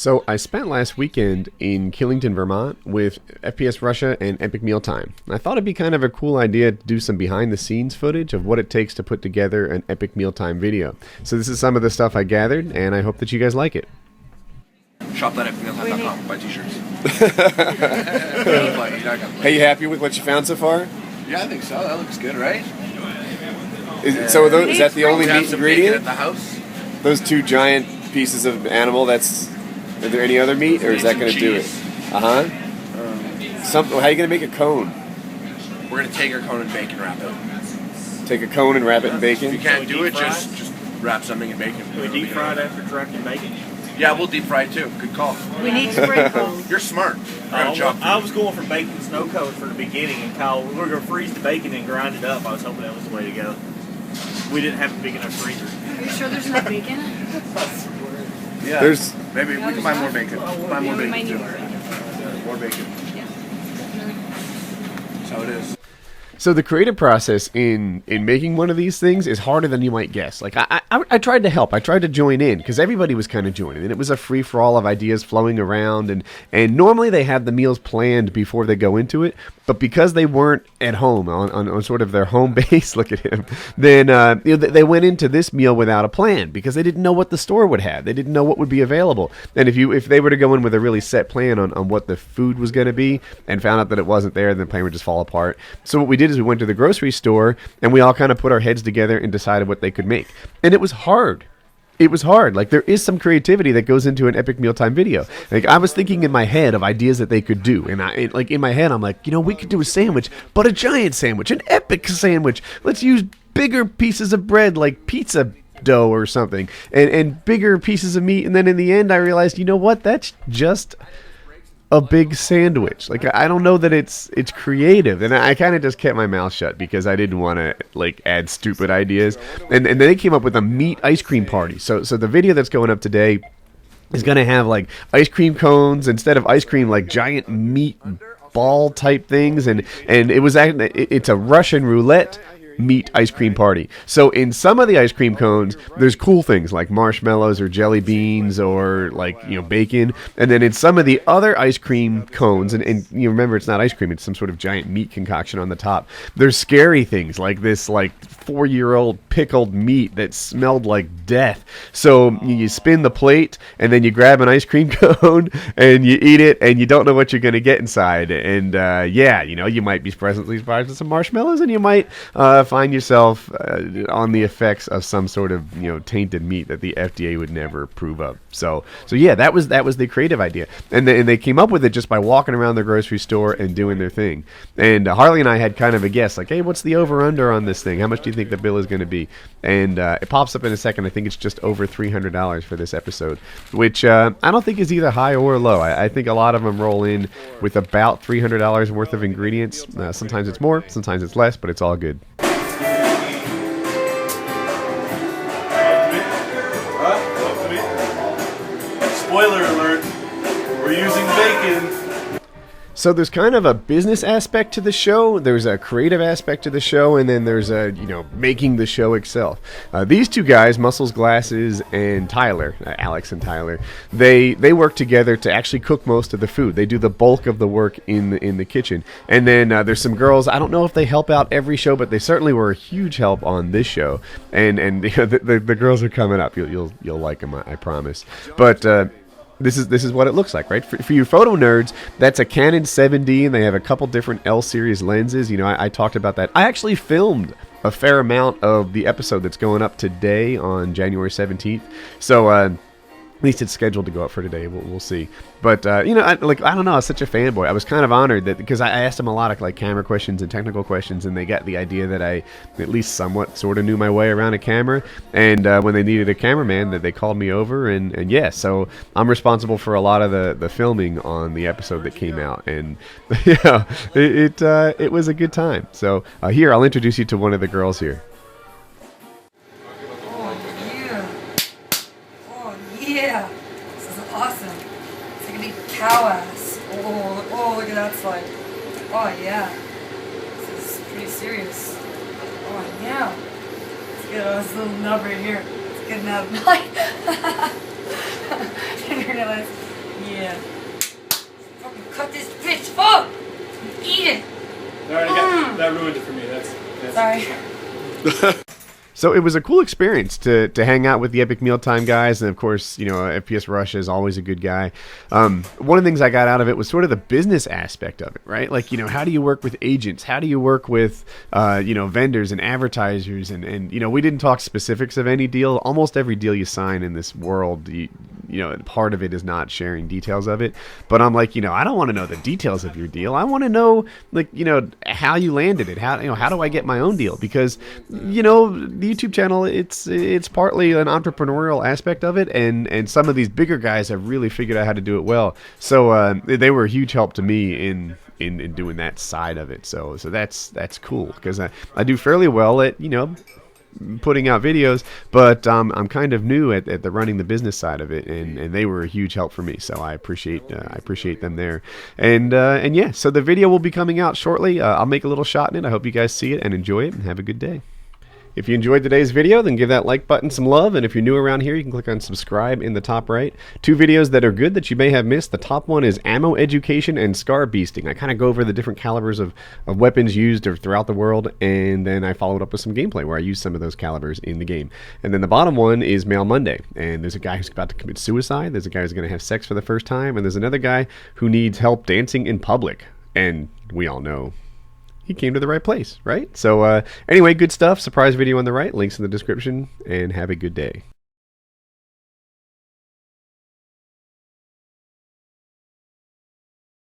So I spent last weekend in Killington, Vermont with FPS Russia and Epic Mealtime. I thought it'd be kind of a cool idea to do some behind the scenes footage of what it takes to put together an Epic Mealtime video. So this is some of the stuff I gathered, and I hope that you guys like it. Shop at epicmealtime.com, buy t-shirts. Hey, you happy with what you found so far? Yeah, I think so. That looks good, right? Is that the only meat ingredient? At the house. Those two giant pieces of animal, are there any other meat, or is that going to do it? How are you going to make a cone? We're going to take our cone and bacon wrap it. Take a cone and wrap it in bacon? If you can't do it, just wrap something in bacon. Can we deep fry it after it's wrapped in bacon? Yeah, we'll deep fry it too. Good call. We need sprinkles. You're smart. I was going for bacon snow coat for the beginning, and Kyle, we were going to freeze the bacon and grind it up. I was hoping that was the way to go. We didn't have a big enough freezer. Are you sure there's enough bacon? Yeah. Maybe we can buy more bacon. Buy more bacon too. More bacon. Yeah. That's how it is. So the creative process in making one of these things is harder than you might guess. Like I tried to help. I tried to join in because everybody was kind of joining, and it was a free for all of ideas flowing around. And normally they have the meals planned before they go into it, but because they weren't at home on sort of their home base, look at him. Then they went into this meal without a plan because they didn't know what the store would have. They didn't know what would be available. And if they were to go in with a really set plan on what the food was going to be and found out that it wasn't there, then the plan would just fall apart. So what we did is we went to the grocery store and we all kind of put our heads together and decided what they could make. And it was hard. It was hard. Like, there is some creativity that goes into an Epic Mealtime video. Like, I was thinking in my head of ideas that they could do. And in my head, I'm like, we could do a sandwich, but a giant sandwich, an epic sandwich. Let's use bigger pieces of bread, like pizza dough or something, and bigger pieces of meat. And then in the end, I realized, that's just a big sandwich. Like, I don't know that it's creative, and I kind of just kept my mouth shut because I didn't want to add stupid ideas. And then they came up with a meat ice cream party. So the video that's going up today is going to have ice cream cones instead of ice cream, giant meat ball type things, and it's a Russian roulette meat ice cream party. So in some of the ice cream cones, there's cool things like marshmallows or jelly beans or bacon. And then in some of the other ice cream cones, and you remember it's not ice cream, it's some sort of giant meat concoction on the top. There's scary things like this 4-year-old pickled meat that smelled like death. So you spin the plate and then you grab an ice cream cone and you eat it and you don't know what you're going to get inside. And you might be pleasantly surprised with some marshmallows, and you might find yourself on the effects of some sort of tainted meat that the FDA would never approve of. So yeah, that was the creative idea, and they came up with it just by walking around the grocery store and doing their thing. And Harley and I had kind of a guess, hey, what's the over under on this thing? How much do you think the bill is going to be? And it pops up in a second. I think it's just over $300 for this episode, which I don't think is either high or low. I think a lot of them roll in with about $300 worth of ingredients. Sometimes it's more, sometimes it's less, but it's all good. Spoiler alert, we're using bacon. So there's kind of a business aspect to the show, there's a creative aspect to the show, and then there's a, making the show itself. These two guys, Muscles Glasses and Tyler, Alex and Tyler, they work together to actually cook most of the food. They do the bulk of the work in the kitchen. And then there's some girls, I don't know if they help out every show, but they certainly were a huge help on this show. And the girls are coming up. You'll like them, I promise. But this is what it looks like, right? For you photo nerds, that's a Canon 7D, and they have a couple different L series lenses. I talked about that. I actually filmed a fair amount of the episode that's going up today on January 17th. So at least it's scheduled to go up for today. We'll see. But I don't know. I was such a fanboy. I was kind of honored that because I asked them a lot of camera questions and technical questions, and they got the idea that I at least somewhat sort of knew my way around a camera. And when they needed a cameraman, that they called me over, and yeah, so I'm responsible for a lot of the filming on the episode that came out, and yeah, it was a good time. So here, I'll introduce you to one of the girls here. Yeah, this is awesome. It's like a big cow ass. Oh, look at that slide. Oh yeah, this is pretty serious. Oh yeah, let's get this little nub right here. It's a good nub. I didn't realize yeah. Fucking cut this bitch up! Eat it! Alright, that ruined it for me. That's Sorry. So it was a cool experience to hang out with the Epic Mealtime guys, and of course, you know, FPS Russia is always a good guy. One of the things I got out of it was sort of the business aspect of it, right? Like, you know, how do you work with agents? How do you work with, you know, vendors and advertisers? And, you know, we didn't talk specifics of any deal. Almost every deal you sign in this world, you know, part of it is not sharing details of it. But I'm like, you know, I don't want to know the details of your deal. I want to know, like, you know, how you landed it. How do I get my own deal? Because, you know, the YouTube channel, it's partly an entrepreneurial aspect of it, and some of these bigger guys have really figured out how to do it well. So they were a huge help to me in doing that side of it. So that's cool, because I do fairly well at, you know, putting out videos, but I'm kind of new at the running the business side of it, and they were a huge help for me. So I appreciate them there. And yeah, so the video will be coming out shortly. I'll make a little shot in it. I hope you guys see it and enjoy it, and have a good day. If you enjoyed today's video, then give that like button some love, and if you're new around here, you can click on subscribe in the top right. 2 videos that are good that you may have missed. The top one is ammo education and scar beasting. I kind of go over the different calibers of weapons used throughout the world, and then I followed up with some gameplay where I use some of those calibers in the game. And then the bottom one is Mail Monday, and there's a guy who's about to commit suicide, there's a guy who's going to have sex for the first time, and there's another guy who needs help dancing in public, and we all know he came to the right place, right? So anyway, good stuff. Surprise video on the right, links in the description, and have a good day.